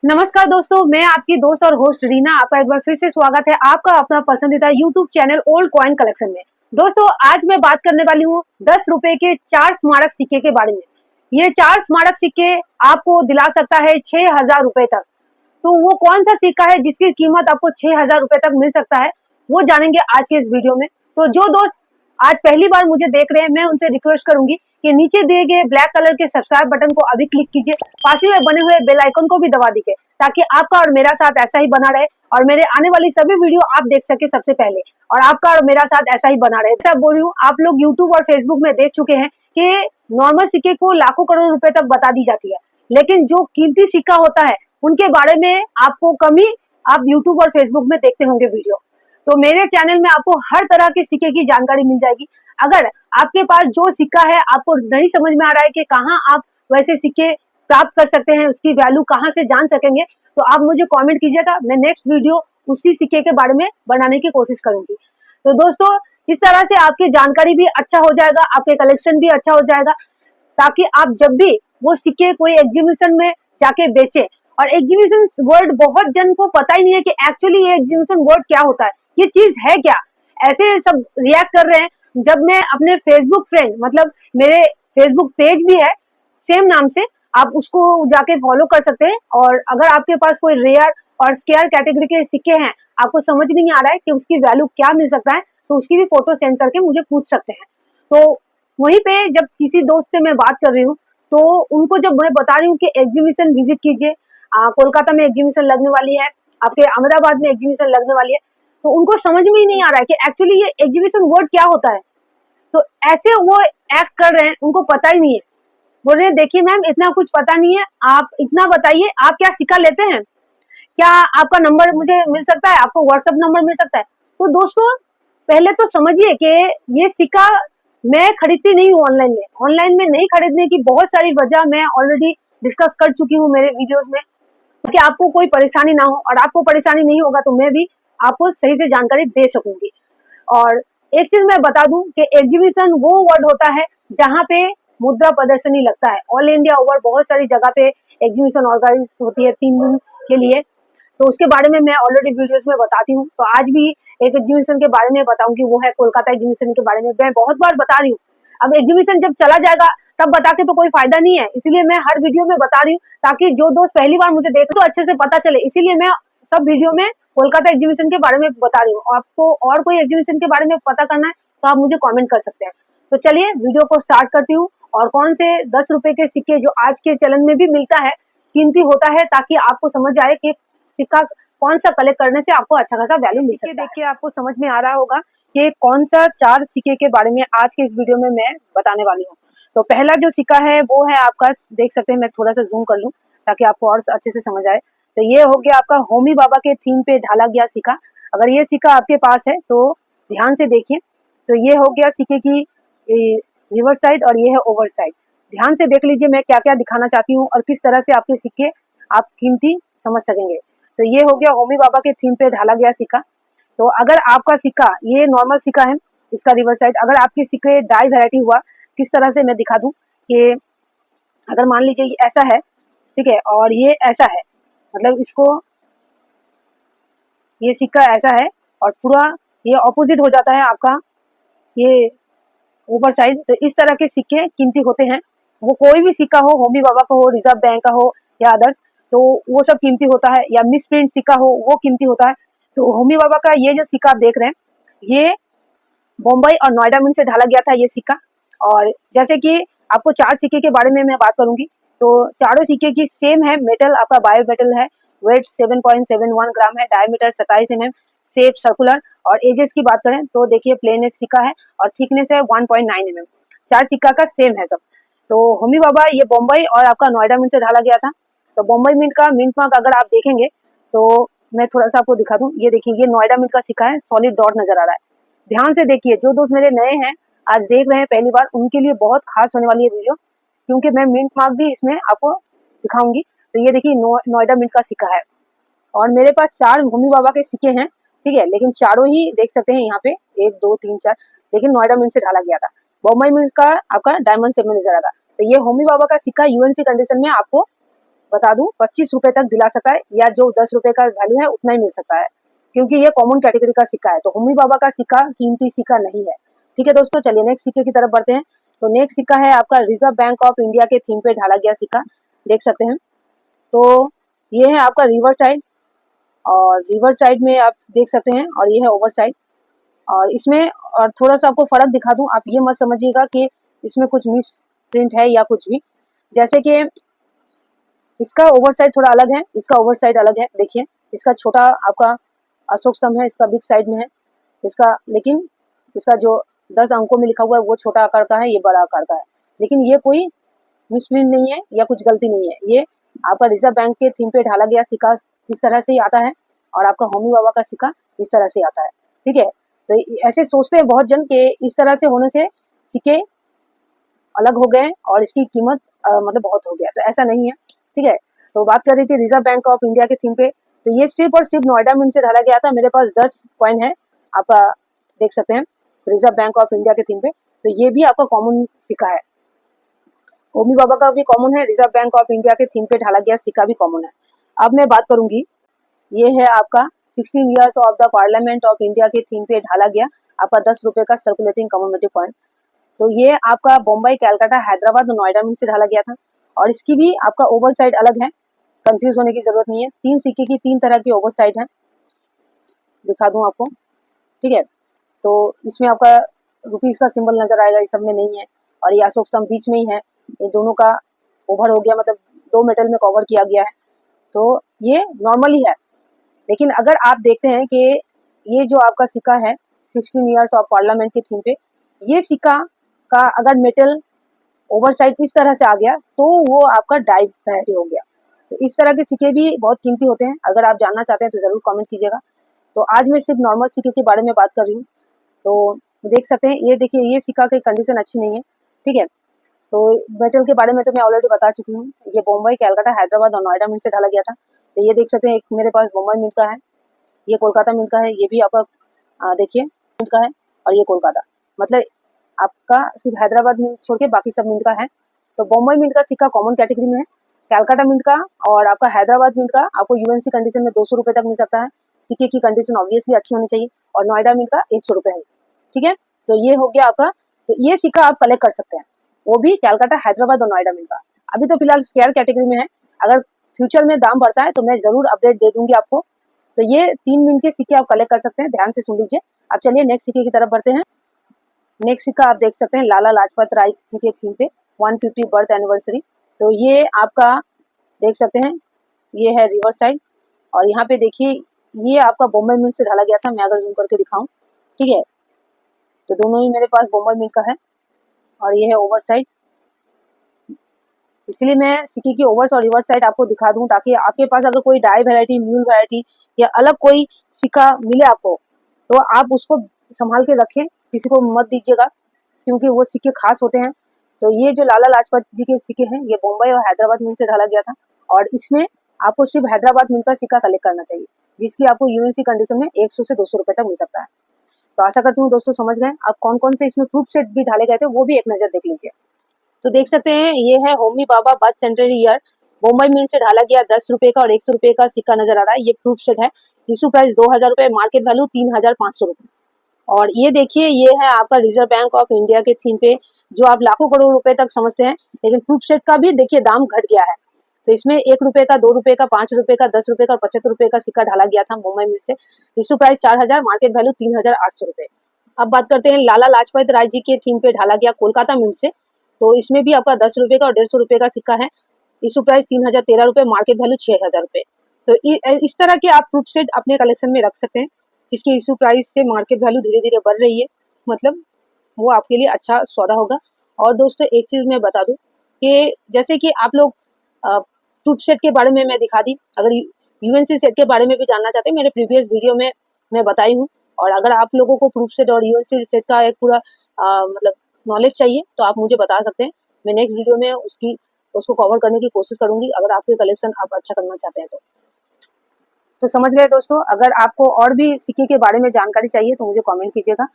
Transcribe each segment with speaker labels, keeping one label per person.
Speaker 1: नमस्कार दोस्तों, मैं आपकी दोस्त और होस्ट रीना। आपका एक बार फिर से स्वागत है आपका अपना पसंदीदा YouTube channel old coin collection में। दोस्तों, आज मैं बात करने वाली हूँ 10 रुपए के 4 स्मारक सिक्के के बारे में। ये 4 स्मारक सिक्के आपको दिला सकता है 6,000 रुपए तक। तो वो कौन सा सिक्का है जिसकी कीमत आपको 6,000 रुपए तक मिल सकता है, वो जानेंगे आज के इस वीडियो में। तो जो दोस्त आज पहली बार मुझे देख रहे हैं, मैं उनसे रिक्वेस्ट करूंगी कि नीचे दिए गए ब्लैक कलर के सब्सक्राइब बटन को अभी क्लिक कीजिए, पास ही में बने हुए बेल आइकन को भी दबा दीजिए, ताकि आपका और मेरा साथ ऐसा ही बना रहे और मेरे आने वाली सभी वीडियो आप देख सके सबसे पहले, और आपका और मेरा साथ ऐसा ही बना रहे। ऐसा बोल रही हूँ, आप लोग यूट्यूब और फेसबुक में देख चुके हैं कि नॉर्मल सिक्के को लाखों करोड़ रुपए तक बता दी जाती है, लेकिन जो कीमती सिक्का होता है उनके बारे में आपको कम ही आप यूट्यूब और फेसबुक में देखते होंगे वीडियो। तो मेरे चैनल में आपको हर तरह के सिक्के की जानकारी मिल जाएगी। अगर आपके पास जो सिक्का है आपको नहीं समझ में आ रहा है कि कहाँ आप वैसे सिक्के प्राप्त कर सकते हैं, उसकी वैल्यू कहाँ से जान सकेंगे, तो आप मुझे कमेंट कीजिएगा। मैं नेक्स्ट वीडियो उसी सिक्के के बारे में बनाने की कोशिश करूंगी। तो दोस्तों, इस तरह से आपकी जानकारी भी अच्छा हो जाएगा, आपके कलेक्शन भी अच्छा हो जाएगा, ताकि आप जब भी वो सिक्के कोई एग्जीबिशन में जाके बेचे। और एग्जीबिशन वर्ड बहुत जन को पता ही नहीं है कि एक्चुअली ये एग्जीबिशन वर्ड क्या होता है, ये चीज है क्या। ऐसे सब रिएक्ट कर रहे हैं। जब मैं अपने फेसबुक फ्रेंड, मतलब मेरे फेसबुक पेज भी है सेम नाम से, आप उसको जाके फॉलो कर सकते हैं। और अगर आपके पास कोई रेयर और स्केयर कैटेगरी के सिक्के हैं, आपको समझ नहीं आ रहा है कि उसकी वैल्यू क्या मिल सकता है, तो उसकी भी फोटो सेंड करके मुझे पूछ सकते हैं। तो वहीं पे जब किसी दोस्त से मैं बात कर रही हूँ, तो उनको जब मैं बता रही हूँ कि एग्जीबिशन विजिट कीजिए, कोलकाता में एग्जीबिशन लगने वाली है, आपके अहमदाबाद में एग्जीबिशन लगने वाली है, तो उनको समझ में ही नहीं आ रहा है कि एक्चुअली ये एग्जीबिशन वर्ड क्या होता है। तो ऐसे वो एक्ट कर रहे हैं, उनको पता ही नहीं है। बोल रहे हैं, देखिए मैम, इतना कुछ पता नहीं है, आप इतना बताइए, आप क्या सिक्का लेते हैं, क्या आपका नंबर मुझे मिल सकता है, आपको व्हाट्सएप नंबर मिल सकता है। तो दोस्तों, पहले तो समझिए कि ये सिक्का मैं खरीदती नहीं हूँ ऑनलाइन में नहीं खरीदने की बहुत सारी वजह मैं ऑलरेडी डिस्कस कर चुकी हूँ मेरे वीडियोस में, कि आपको कोई परेशानी ना हो, और आपको परेशानी नहीं होगा तो मैं भी आपको सही से जानकारी दे सकूंगी। और एक चीज मैं बता दूं कि एग्जीबिशन वो वर्ड होता है जहाँ पे मुद्रा प्रदर्शनी लगता है। ऑल इंडिया ओवर बहुत सारी जगह पे एग्जीबिशन ऑर्गेनाइज होती है 3 दिन के लिए, तो उसके बारे में मैं ऑलरेडी वीडियोस में बताती हूँ। तो आज भी एक एग्जीबिशन के बारे में बताऊंगी, वो है कोलकाता एग्जीबिशन के बारे में। मैं बहुत बार बता रही हूँ, अब एग्जीबिशन जब चला जाएगा तब बता के तो कोई फायदा नहीं है, इसीलिए मैं हर वीडियो में बता रही हूँ, ताकि जो दोस्त पहली बार मुझे देख तो अच्छे से पता चले। इसीलिए मैं सब वीडियो में कोलकाता एग्जीबिशन के बारे में बता रही हूँ। आपको और कोई एग्जीबिशन के बारे में पता करना है तो आप मुझे कमेंट कर सकते हैं। तो चलिए वीडियो को स्टार्ट करती हूँ, और कौन से 10 रुपए के सिक्के जो आज के चलन में भी मिलता है, कीमती होता है, ताकि आपको समझ आए कि सिक्का कौन सा कलेक्ट करने से आपको अच्छा खासा वैल्यू मिल सकता है। देख के आपको समझ में आ रहा होगा कि कौन सा 4 सिक्के के बारे में आज के इस वीडियो में मैं बताने वाली हूँ। तो पहला जो सिक्का है वो है आपका, देख सकते हैं, मैं थोड़ा सा जूम कर लूँ ताकि आपको और अच्छे से समझ आए। तो ये हो गया आपका होमी बाबा के थीम पे ढाला गया सिक्का। अगर ये सिक्का आपके पास है तो ध्यान से देखिए। तो ये हो गया सिक्के की रिवर्स साइड, और ये है ओवर साइड। ध्यान से देख लीजिए मैं क्या क्या दिखाना चाहती हूँ और किस तरह से आपके सिक्के आप कीमती समझ सकेंगे। तो ये हो गया होमी बाबा के थीम पे ढाला गया सिक्का। तो अगर आपका सिक्का, ये नॉर्मल सिक्का है, इसका रिवर्स साइड, अगर आपके सिक्के डाई वैरायटी हुआ, किस तरह से मैं दिखा दूं कि अगर मान लीजिए ये ऐसा है, ठीक है, और ये ऐसा है, मतलब इसको, ये सिक्का ऐसा है और पूरा ये ऑपोजिट हो जाता है आपका ये ऊपर साइड। तो इस तरह के सिक्के कीमती होते हैं। वो कोई भी सिक्का हो, होमी बाबा का हो, रिजर्व बैंक का हो या अदर्स, तो वो सब कीमती होता है। या मिस प्रिंट सिक्का हो, वो कीमती होता है। तो होमी बाबा का ये जो सिक्का आप देख रहे हैं, ये बम्बई और नोएडा मिंट से ढाला गया था ये सिक्का। और जैसे कि आपको 4 सिक्के के बारे में मैं बात करूंगी, तो चारों सिक्के की सेम है। मेटल आपका बायो मेटल है, वेट 7.71 ग्राम है, डायमीटर 27 mm, शेप सर्कुलर। और एजेस की बात करें तो देखिए प्लेन एज सिक्का है और थिकनेस है 1.9 mm। 4 सिक्का का सेम है सब। तो होमी बाबा ये बम्बई और आपका नोएडा मिंट से ढाला गया था। तो बम्बई मिंट का मिंट मार्क अगर आप देखेंगे तो मैं थोड़ा सा आपको दिखा दूं, ये देखिए ये नोएडा मिंट का सिक्का है, सॉलिड डॉट नजर आ रहा है। ध्यान से देखिए, जो दोस्त मेरे नए हैं, आज देख रहे हैं पहली बार, उनके लिए बहुत खास होने वाली है वीडियो, क्योंकि मैं मिंट मार्क भी इसमें आपको दिखाऊंगी। तो ये देखिए नोएडा मिंट का सिक्का है, और मेरे पास 4 होमी बाबा के सिक्के हैं, ठीक है, लेकिन चारों ही देख सकते हैं यहाँ पे 1 2 3 4, लेकिन नोएडा मिंट से ढाला गया था। बम्बई मिंट का आपका डायमंड शेप में नजर आएगा। तो ये होमी बाबा का सिक्का यूएनसी कंडीशन में आपको बता दूं 25 रुपए तक दिला सकता है, या जो 10 रुपए का वैल्यू है उतना ही मिल सकता है, क्योंकि ये कॉमन कैटेगरी का सिक्का है। तो होमी बाबा का सिक्का कीमती सिक्का नहीं है। ठीक है दोस्तों, चलिए नेक्स्ट सिक्के की तरफ बढ़ते हैं। तो नेक्स्ट सिक्का है आपका रिजर्व बैंक ऑफ इंडिया के थीम पे ढाला गया सिक्का, देख सकते हैं। तो ये है आपका रिवर साइड, और रिवर साइड में आप देख सकते हैं, और ये है ओवर साइड। और इसमें और थोड़ा सा आपको फर्क दिखा दूं, आप ये मत समझिएगा कि इसमें कुछ मिस प्रिंट है या कुछ भी। जैसे कि इसका ओवर साइड थोड़ा अलग है, इसका ओवर साइड अलग है। देखिए इसका छोटा आपका अशोक स्तंभ है, इसका बिग साइड में है इसका, लेकिन इसका जो 10 अंकों में लिखा हुआ है वो छोटा आकार का है, ये बड़ा आकार का है। लेकिन ये कोई मिसप्रिंट नहीं है या कुछ गलती नहीं है, ये आपका रिजर्व बैंक के थीम पे ढाला गया सिक्का इस तरह से ही आता है, और आपका होमी बाबा का सिक्का इस तरह से आता है। ठीक है, तो ऐसे सोचते हैं बहुत जन कि इस तरह से होने से सिक्के अलग हो गए और इसकी कीमत मतलब बहुत हो गया, तो ऐसा नहीं है। ठीक है, तो बात कर रही थी रिजर्व बैंक ऑफ इंडिया के थीम पे। तो ये सिर्फ और सिर्फ नोएडा मिंट से ढाला गया था। मेरे पास 10 कॉइन है, आप देख सकते हैं रिजर्व बैंक ऑफ इंडिया के थीम पे। तो ये भी आपका कॉमन सिक्का है, होमी बाबा का भी कॉमन है, रिजर्व बैंक ऑफ इंडिया के थीम पे ढाला गया सिक्का भी कॉमन है। अब मैं बात करूंगी, ये है आपका 16 years of the parliament of India के थीम पे ढाला गया आपका 10 रुपए का सर्कुलेटिंग कमोमेटिव कॉइन। तो ये आपका बम्बई, कैलकाटा, हैदराबाद और नोएडा मिंट से ढाला गया था, और इसकी भी आपका ओवर साइड अलग है, कंफ्यूज होने की जरूरत नहीं है। 3 सिक्के की 3 तरह की ओवर साइड है, दिखा दूं आपको। ठीक है, तो इसमें आपका रुपीज का सिंबल नजर आएगा, इस सब में नहीं है, और ये अशोक स्तंभ बीच में ही है। ये दोनों का ओवर हो गया, मतलब 2 मेटल में कवर किया गया है, तो ये नॉर्मली है। लेकिन अगर आप देखते हैं कि ये जो आपका सिक्का है 16 ईयर्स ऑफ पार्लियामेंट के थीम पे, ये सिक्का का अगर मेटल ओवर साइड इस तरह से आ गया तो वो आपका डाई वैरायटी हो गया। तो इस तरह के सिक्के भी बहुत कीमती होते हैं, अगर आप जानना चाहते हैं तो जरूर कमेंट कीजिएगा। तो आज मैं सिर्फ नॉर्मल सिक्के के बारे में बात कर रही हूँ। तो देख सकते हैं, ये देखिए ये सिक्का की कंडीशन अच्छी नहीं है। ठीक है, तो मेटल के बारे में तो मैं ऑलरेडी बता चुकी हूँ। ये मुंबई, कैलकाटा, हैदराबाद और नोएडा मिंट से ढाला गया था। तो ये देख सकते हैं, एक मेरे पास मुंबई मिंट का है, ये कोलकाता मिंट का है, ये भी आपका देखिए मिंट का है, और ये कोलकाता, मतलब आपका सिर्फ हैदराबाद मिंट छोड़ के बाकी सब मिंट का है। तो बम्बई मिंट का सिक्का कॉमन कैटेगरी में है, कैलकाटा मिंट का और आपका हैदराबाद मिंट का आपको यूएनसी कंडीशन में 200 रुपए तक मिल सकता है। सिक्के की कंडीशन ऑब्वियसली अच्छी होनी चाहिए, और नोएडा मिंट का 100 रुपए है। ठीक है, तो ये हो गया आपका। तो ये सिक्का आप कलेक्ट कर सकते हैं, वो भी कैलकाटा, हैदराबाद और नोएडा मिंट का। अभी तो फिलहाल स्केयर कैटेगरी में है, अगर फ्यूचर में दाम बढ़ता है तो मैं जरूर अपडेट दे दूंगी आपको। तो ये 3 मिंट के सिक्के आप कलेक्ट कर सकते हैं, ध्यान से सुन लीजिए। अब चलिए नेक्स्ट सिक्के की तरफ बढ़ते हैं। नेक्स्ट सिक्का आप देख सकते हैं लाला लाजपत राय जी के थीम पे 150 बर्थ एनिवर्सरी। तो ये आपका देख सकते हैं, ये है रिवर साइड, और यहाँ पे देखिए ये आपका बॉम्बे मिंट से ढाला गया था। मैं अगर जूम करके दिखाऊं, ठीक है, तो दोनों ही मेरे पास बॉम्बे मिंट का है, और ये है ओवर साइड। इसलिए मैं सिक्के की ओवर्स और रिवर्स साइड आपको दिखा दूं, ताकि आपके पास अगर कोई डाई वैरायटी, म्यूल वैरायटी या अलग कोई सिक्का मिले आपको, तो आप उसको संभाल के रखें, किसी को मत दीजिएगा, क्योंकि वो सिक्के खास होते हैं। तो ये जो लाला लाजपत जी के सिक्के हैं, ये मुंबई और हैदराबाद मिंट से ढाला गया था, और इसमें आपको सिर्फ हैदराबाद मिंट का सिक्का कलेक्ट करना चाहिए, जिसकी आपको यूएनसी कंडीशन में 100 से 200 रुपए तक मिल सकता है। तो आशा करती हूँ दोस्तों समझ गए। आप कौन कौन से इसमें प्रूफ सेट भी ढाले गए थे वो भी एक नजर देख लीजिए। तो देख सकते हैं, ये है Homi Bhabha birth century year, Mumbai mint से ढाला गया 10 रुपए का और 100 रुपए का सिक्का नजर आ रहा है। ये प्रूफ सेट है, इशू प्राइस 2000 रुपए, मार्केट वैल्यू 3500 रुपए। और ये देखिए, ये है आपका रिजर्व बैंक ऑफ इंडिया के थीम पे, जो आप लाखों करोड़ रुपए तक समझते हैं, लेकिन प्रूफ सेट का भी देखिए दाम घट गया है। तो इसमें 1 रुपए का, 2 रुपए का, 5 रुपए का, 10 रुपए का और 75 रुपए का सिक्का ढाला गया था मुंबई मिंट से। इशू प्राइस 4000, मार्केट वैल्यू 3800 रुपए। अब बात करते हैं लाला लाजपत राय जी के थीम पे ढाला गया कोलकाता मिंट से। तो इसमें भी आपका 10 रुपए का और 150 रुपए का सिक्का है। इशू प्राइस 3013 रुपए, मार्केट वैल्यू 6000 रुपए। तो इस तरह के आप प्रूफ सेट अपने कलेक्शन में रख सकते हैं, जिसकी इशू प्राइस से मार्केट वैल्यू धीरे धीरे बढ़ रही है, मतलब वो आपके लिए अच्छा सौदा होगा। और दोस्तों एक चीज मैं बता दूं कि जैसे कि आप लोग प्रूफ सेट के बारे में मैं दिखा दी, अगर यूएनसी सेट के बारे में भी जानना चाहते हैं, मेरे प्रीवियस वीडियो में मैं बताई हूँ। और अगर आप लोगों को प्रूफ सेट और यूएनसी सेट का एक पूरा मतलब नॉलेज चाहिए तो आप मुझे बता सकते हैं, मैं नेक्स्ट वीडियो में उसको कवर करने की कोशिश करूंगी, अगर आपके कलेक्शन आप अच्छा करना चाहते हैं तो समझ गए दोस्तों। अगर आपको और भी सिक्के के बारे में जानकारी चाहिए तो मुझे कमेंट कीजिएगा।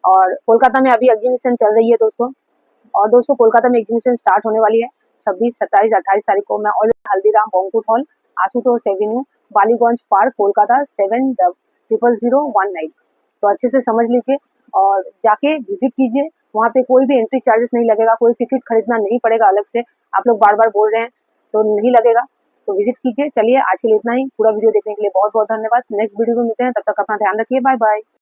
Speaker 1: और कोलकाता में अभी एग्जीबिशन चल रही है दोस्तों, और दोस्तों कोलकाता में एग्जीबिशन स्टार्ट होने वाली है 26, 27, 28 तारीख को मैं already Haldiram banquet hall, Ashutosh Avenue, Ballygunge park, Kolkata 700019। तो अच्छे से समझ लीजिए और जाके विजिट कीजिए। वहाँ पे कोई भी एंट्री चार्जेस नहीं लगेगा, कोई टिकट खरीदना नहीं पड़ेगा अलग से। आप लोग बार बार बोल रहे हैं तो नहीं लगेगा, तो विजिट कीजिए। चलिए आज के लिए इतना ही। पूरा वीडियो देखने के लिए बहुत बहुत धन्यवाद। नेक्स्ट वीडियो में मिलते हैं, तब तक अपना ध्यान रखिए। Bye bye.